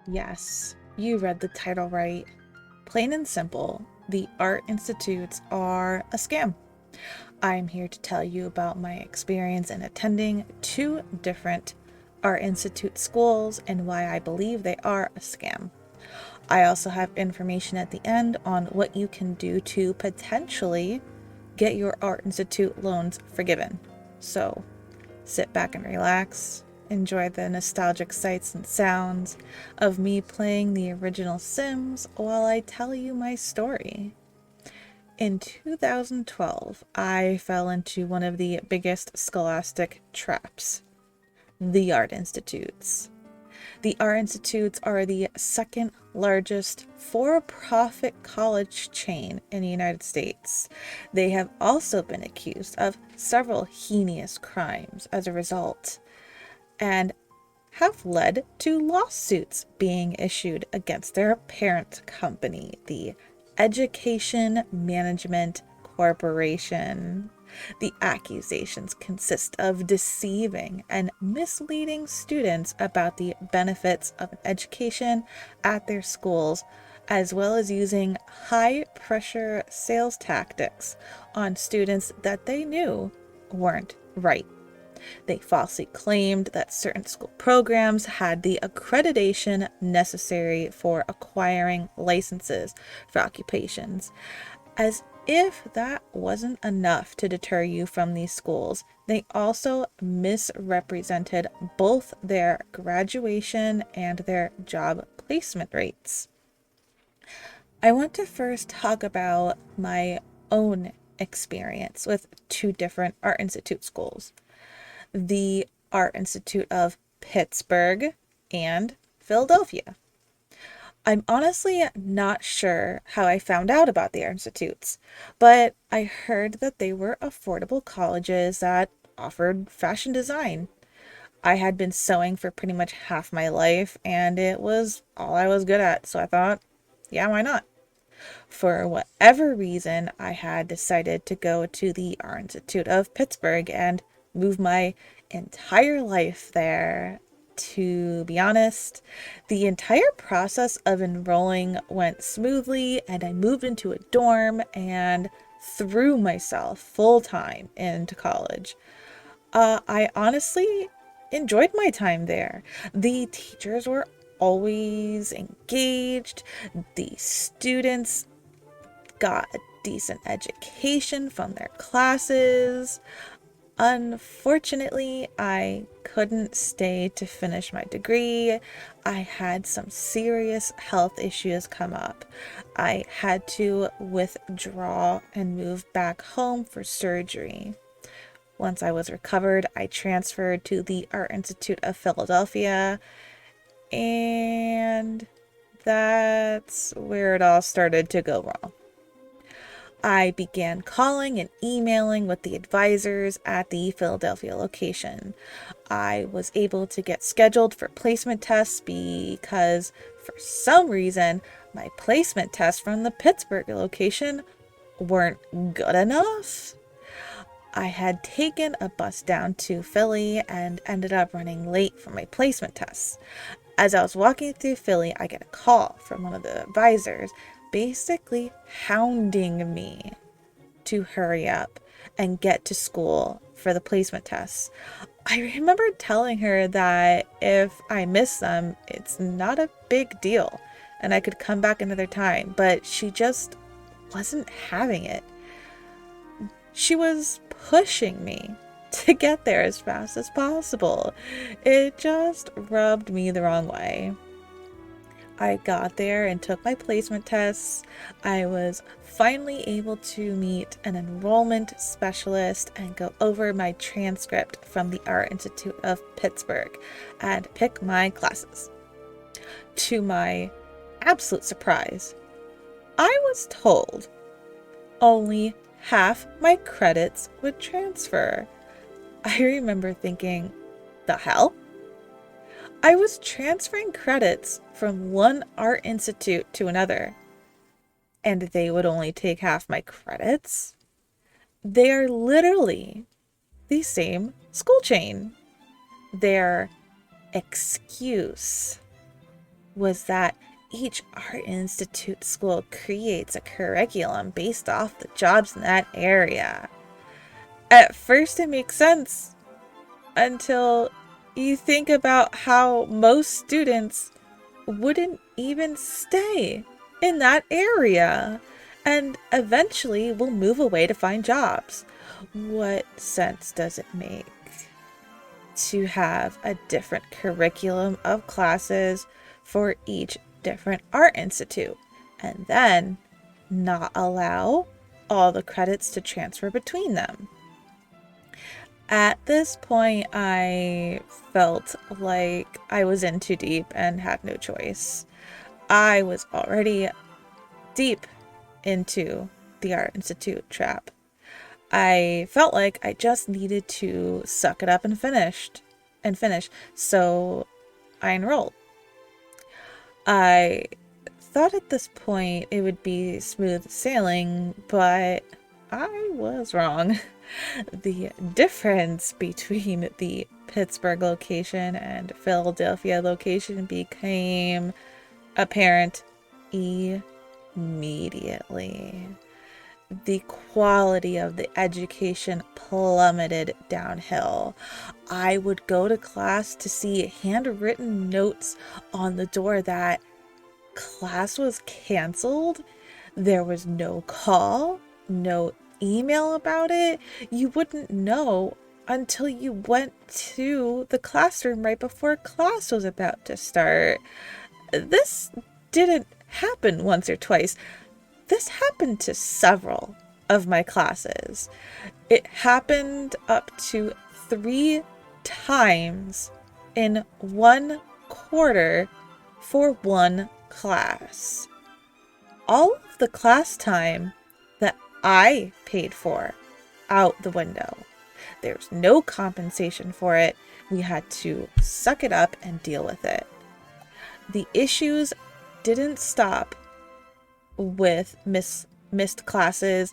Yes, you read the title right. Plain and simple, the Art Institutes are a scam. I'm here to tell you about my experience in attending two different Art Institute schools and why I believe they are a scam. I also have information at the end on what you can do to potentially get your Art Institute loans forgiven. So sit back and relax, enjoy the nostalgic sights and sounds of me playing the original Sims while I tell you my story. In 2012, I fell into one of the biggest scholastic traps, the Art Institutes. The Art Institutes are the second largest for profit college chain in the United States. They have also been accused of several heinous crimes as a result, and have led to lawsuits being issued against their parent company, the Education Management Corporation. The accusations consist of deceiving and misleading students about the benefits of an education at their schools, as well as using high pressure sales tactics on students that they knew weren't right. They falsely claimed that certain school programs had the accreditation necessary for acquiring licenses for occupations. As if that wasn't enough to deter you from these schools, they also misrepresented both their graduation and their job placement rates. I want to first talk about my own experience with two different Art Institute schools, the Art Institute of Pittsburgh and Philadelphia. I'm honestly not sure how I found out about the Art Institutes, but I heard that they were affordable colleges that offered fashion design. I had been sewing for pretty much half my life, and it was all I was good at, so I thought, yeah, why not? For whatever reason, I had decided to go to the Art Institute of Pittsburgh and move my entire life there. To be honest, the entire process of enrolling went smoothly, and I moved into a dorm and threw myself full time into college. I honestly enjoyed my time there. The teachers were always engaged, the students got a decent education from their classes. Unfortunately, I couldn't stay to finish my degree. I had some serious health issues come up. I had to withdraw and move back home for surgery. Once I was recovered, I transferred to the Art Institute of Philadelphia, and that's where it all started to go wrong. I began calling and emailing with the advisors at the Philadelphia location. I was able to get scheduled for placement tests because, for some reason, my placement tests from the Pittsburgh location weren't good enough. I had taken a bus down to Philly and ended up running late for my placement tests. As I was walking through Philly, I get a call from one of the advisors basically hounding me to hurry up and get to school for the placement tests. I remember telling her that if I miss them, it's not a big deal and I could come back another time, but she just wasn't having it. She was pushing me to get there as fast as possible. It just rubbed me the wrong way. I got there and took my placement tests. I was finally able to meet an enrollment specialist and go over my transcript from the Art Institute of Pittsburgh and pick my classes. To my absolute surprise, I was told only half my credits would transfer. I remember thinking, the hell? I was transferring credits from one art institute to another, and they would only take half my credits? They are literally the same school chain. Their excuse was that each art institute school creates a curriculum based off the jobs in that area. At first, it makes sense until you think about how most students wouldn't even stay in that area and eventually will move away to find jobs. What sense does it make to have a different curriculum of classes for each different art institute and then not allow all the credits to transfer between them? At this point, I felt like I was in too deep and had no choice. I was already deep into the Art Institute trap. I felt like I just needed to suck it up and finish. So I enrolled. I thought at this point it would be smooth sailing, but I was wrong. The difference between the Pittsburgh location and Philadelphia location became apparent immediately. The quality of the education plummeted downhill. I would go to class to see handwritten notes on the door that class was canceled. There was no call, no email about it. You wouldn't know until you went to the classroom right before class was about to start. This didn't happen once or twice. This happened to several of my classes. It happened up to 3 times in 1 quarter for 1 class. All of the class time that I paid for out the window. There's no compensation for it. We had to suck it up and deal with it. The issues didn't stop with missed classes.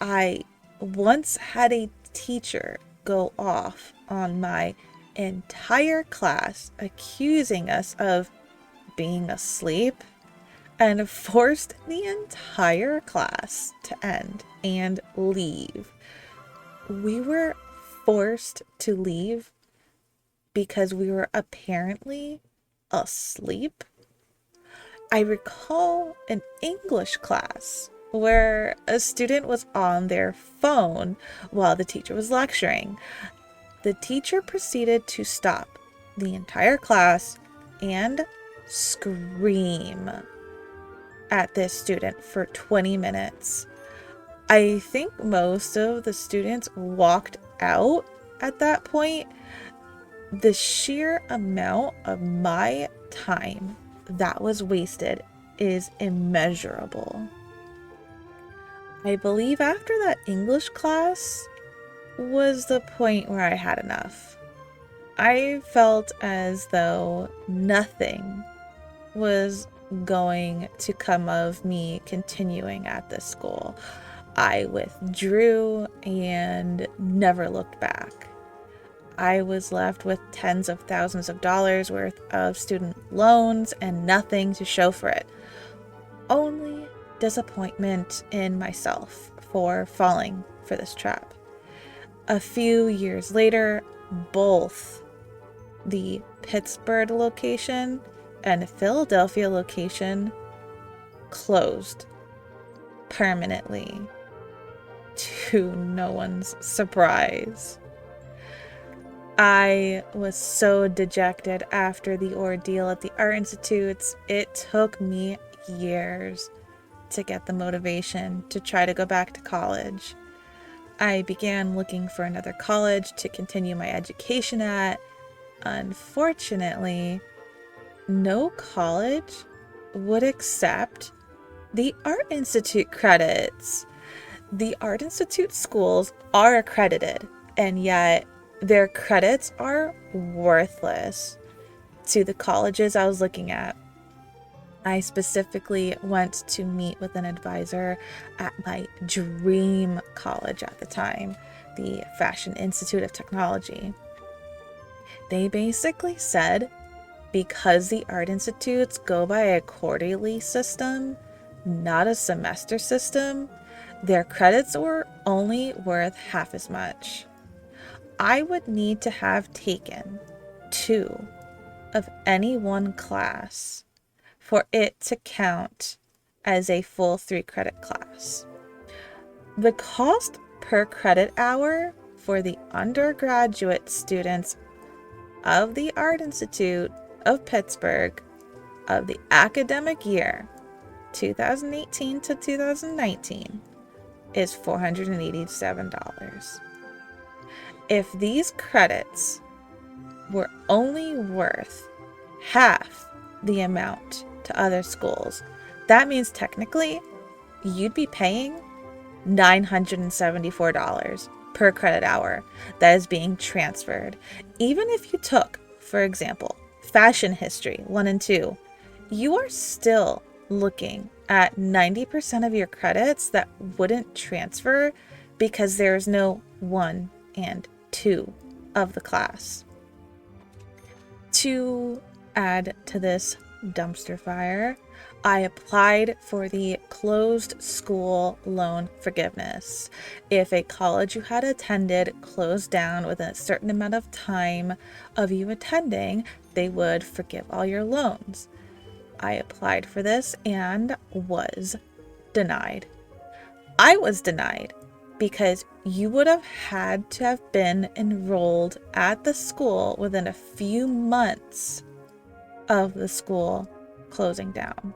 I once had a teacher go off on my entire class, accusing us of being asleep, and forced the entire class to end and leave. We were forced to leave because we were apparently asleep. I recall an English class where a student was on their phone while the teacher was lecturing. The teacher proceeded to stop the entire class and scream at this student for 20 minutes. I think most of the students walked out at that point. The sheer amount of my time that was wasted is immeasurable. I believe after that English class was the point where I had enough. I felt as though nothing was going to come of me continuing at this school. I withdrew and never looked back. I was left with tens of thousands of dollars worth of student loans and nothing to show for it. Only disappointment in myself for falling for this trap. A few years later, both the Pittsburgh location and Philadelphia location closed permanently, to no one's surprise. I was so dejected after the ordeal at the Art Institutes. It took me years to get the motivation to try to go back to college. I began looking for another college to continue my education at. Unfortunately, no college would accept the Art Institute credits. The Art Institute schools are accredited, and yet their credits are worthless to the colleges I was looking at. I specifically went to meet with an advisor at my dream college at the time, the Fashion Institute of Technology. They basically said, because the Art Institutes go by a quarterly system, not a semester system, their credits were only worth half as much. I would need to have taken 2 of any one class for it to count as a full 3-credit class. The cost per credit hour for the undergraduate students of the Art Institute of Pittsburgh of the academic year 2018 to 2019 is $487. If these credits were only worth half the amount to other schools, that means technically you'd be paying $974 per credit hour that is being transferred. Even if you took, for example, fashion history 1 and 2, you are still looking at 90% of your credits that wouldn't transfer because there's no 1 and 2 of the class. To add to this dumpster fire, I applied for the closed school loan forgiveness. If a college you had attended closed down within a certain amount of time of you attending, they would forgive all your loans. I applied for this and was denied. I was denied because you would have had to have been enrolled at the school within a few months of the school closing down.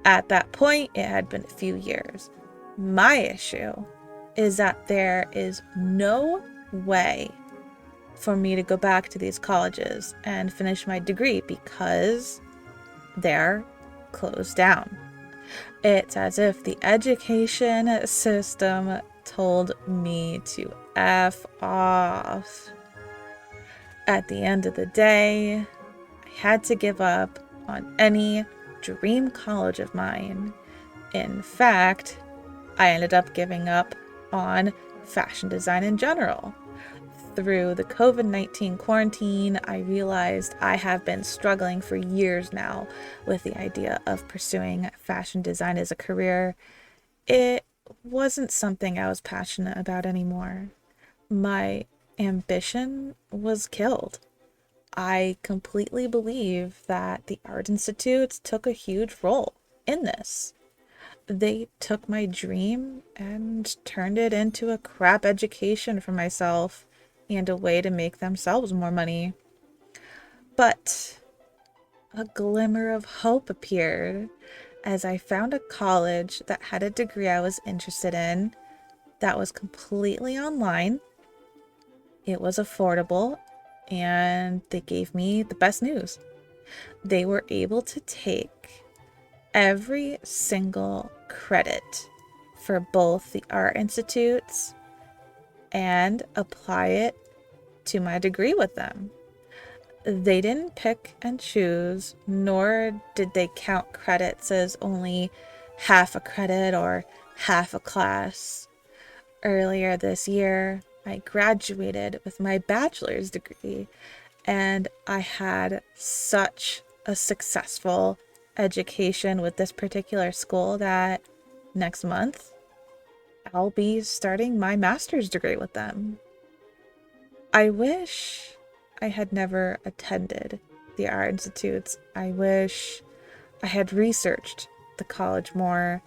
At that point, it had been a few years. My issue is that there is no way for me to go back to these colleges and finish my degree because they're closed down. It's as if the education system told me to F off. At the end of the day, I had to give up on any dream college of mine. In fact, I ended up giving up on fashion design in general. Through the COVID-19 quarantine, I realized I have been struggling for years now with the idea of pursuing fashion design as a career. It wasn't something I was passionate about anymore. My ambition was killed. I completely believe that the Art Institutes took a huge role in this. They took my dream and turned it into a crap education for myself and a way to make themselves more money. But a glimmer of hope appeared as I found a college that had a degree I was interested in that was completely online. It was affordable, and they gave me the best news. They were able to take every single credit for both the Art Institutes and apply it to my degree with them. They didn't pick and choose, nor did they count credits as only half a credit or half a class. Earlier this year, I graduated with my bachelor's degree, and I had such a successful education with this particular school that next month I'll be starting my master's degree with them. I wish I had never attended the Art Institutes. I wish I had researched the college more.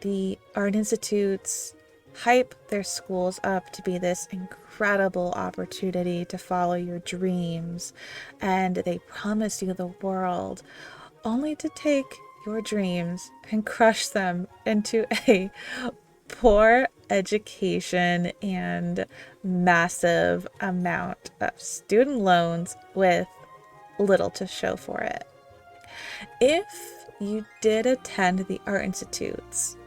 The Art Institutes hype their schools up to be this incredible opportunity to follow your dreams, and they promise you the world, only to take your dreams and crush them into a poor education and massive amount of student loans with little to show for it. If you did attend the Art Institutes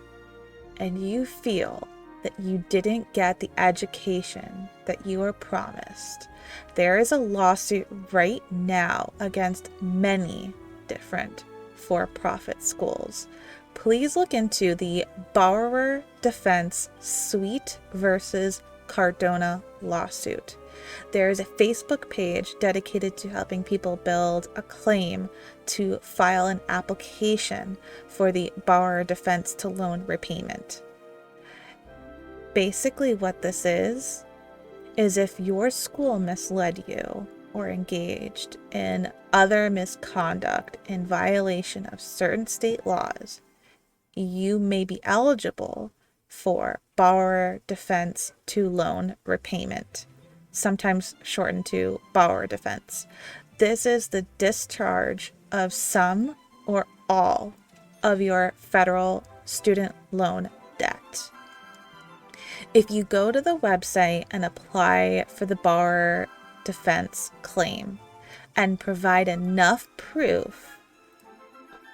and you feel that you didn't get the education that you were promised, there is a lawsuit right now against many different for-profit schools. Please look into the Borrower Defense Sweet versus Cardona lawsuit. There's a Facebook page dedicated to helping people build a claim to file an application for the borrower defense to loan repayment. Basically, what this is if your school misled you or engaged in other misconduct in violation of certain state laws, you may be eligible for borrower defense to loan repayment, sometimes shortened to borrower defense. This is the discharge of some or all of your federal student loan debt. If you go to the website and apply for the borrower defense claim and provide enough proof,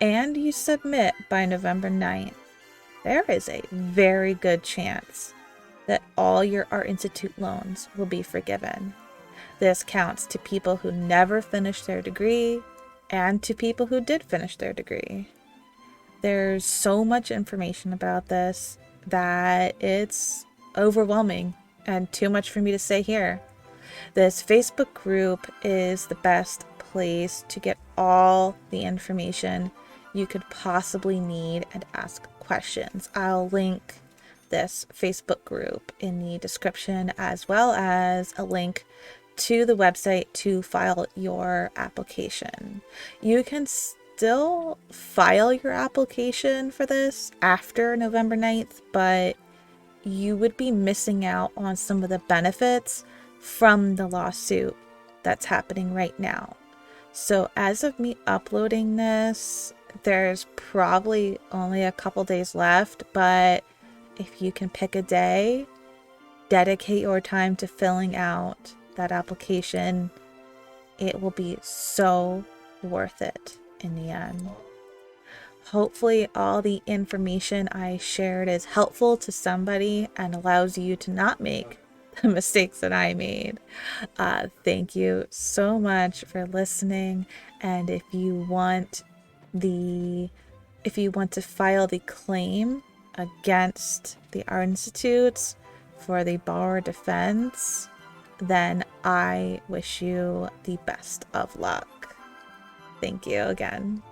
and you submit by November 9th, there is a very good chance that all your Art Institute loans will be forgiven. This counts to people who never finished their degree and to people who did finish their degree. There's so much information about this that it's overwhelming and too much for me to say here. This Facebook group is the best place to get all the information you could possibly need and ask questions. I'll link this Facebook group in the description, as well as a link to the website to file your application. You can still file your application for this after November 9th, but you would be missing out on some of the benefits from the lawsuit that's happening right now. So as of me uploading this, there's probably only a couple days left, but if you can pick a day, dedicate your time to filling out that application, it will be so worth it in the end. Hopefully all the information I shared is helpful to somebody and allows you to not make the mistakes that I made. Thank you so much for listening. And if you want to file the claim against the Art Institutes for the borrower defense, then I wish you the best of luck. Thank you again.